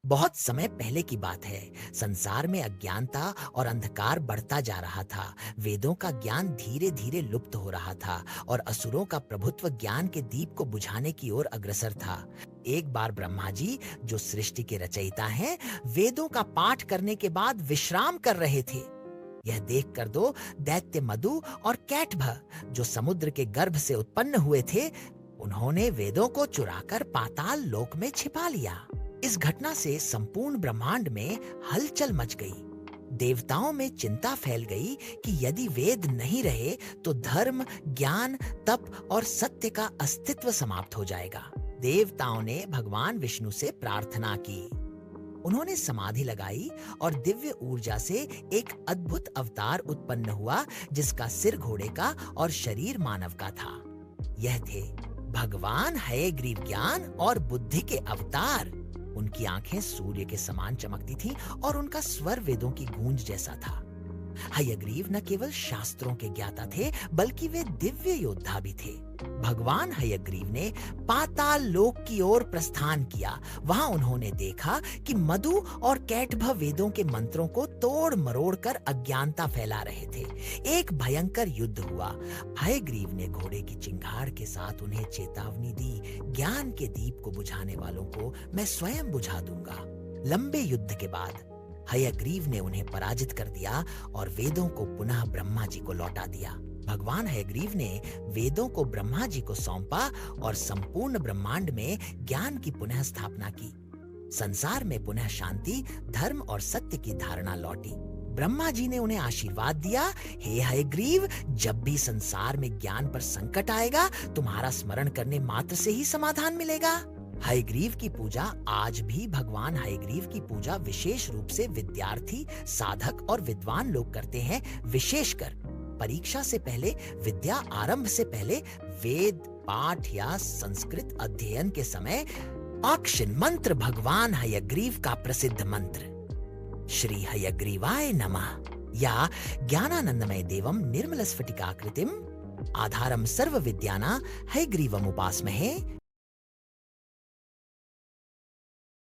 बहुत समय पहले की बात है। संसार में अज्ञानता और अंधकार बढ़ता जा रहा था। वेदों का ज्ञान धीरे धीरे लुप्त हो रहा था और असुरों का प्रभुत्व ज्ञान के दीप को बुझाने की ओर अग्रसर था। एक बार ब्रह्मा जी, जो सृष्टि के रचयिता हैं, वेदों का पाठ करने के बाद विश्राम कर रहे थे। यह देखकर दो दैत्य मधु और कैटभ, जो समुद्र के गर्भ से उत्पन्न हुए थे, उन्होंने वेदों को चुराकर पाताल लोक में छिपा लिया। इस घटना से संपूर्ण ब्रह्मांड में हलचल मच गई। देवताओं में चिंता फैल गई कि यदि वेद नहीं रहे तो धर्म, ज्ञान, तप और सत्य का अस्तित्व समाप्त हो जाएगा। देवताओं ने भगवान विष्णु से प्रार्थना की। उन्होंने समाधि लगाई और दिव्य ऊर्जा से एक अद्भुत अवतार उत्पन्न हुआ, जिसका सिर घोड़े का और शरीर मानव का था। यह थे भगवान हयग्रीव, ज्ञान और बुद्धि के अवतार। उनकी आंखें सूर्य के समान चमकती थीं और उनका स्वर वेदों की गूंज जैसा था। हयग्रीव न केवल शास्त्रों के ज्ञाता थे, बल्कि वे दिव्य योद्धा भी थे। भगवान हयग्रीव ने पाताल लोक की ओर प्रस्थान किया। वहां उन्होंने देखा कि मधु और कैटभ वेदों के मंत्रों को तोड़ मरोड़ कर अज्ञानता फैला रहे थे। एक भयंकर युद्ध हुआ। हयग्रीव ने घोड़े की चिंगार के साथ उन्हें चेतावनी दी, ज्ञान के दीप को बुझाने वालों को मैं स्वयं बुझा दूंगा। लंबे युद्ध के बाद हयग्रीव ने उन्हें पराजित कर दिया और वेदों को पुनः ब्रह्मा जी को लौटा दिया। भगवान हयग्रीव ने वेदों को ब्रह्मा जी को सौंपा और संपूर्ण ब्रह्मांड में ज्ञान की पुनः स्थापना की। संसार में पुनः शांति, धर्म और सत्य की धारणा लौटी। ब्रह्मा जी ने उन्हें आशीर्वाद दिया, हे हयग्रीव, जब भी संसार में ज्ञान पर संकट आएगा, तुम्हारा स्मरण करने मात्र से ही समाधान मिलेगा। हयग्रीव की पूजा आज भी भगवान हयग्रीव की पूजा विशेष रूप से विद्यार्थी, साधक और विद्वान लोग करते हैं। विशेषकर परीक्षा से पहले, विद्या आरंभ से पहले वेद पाठ या संस्कृत अध्ययन के समय अक्षिण मंत्र भगवान हयग्रीव का प्रसिद्ध मंत्र श्री हयग्रीवाय नमः या ज्ञानानंदमय देवम निर्मल स्फटिकाकृतिम आधारम सर्व विद्याना हयग्रीवम उपासमहे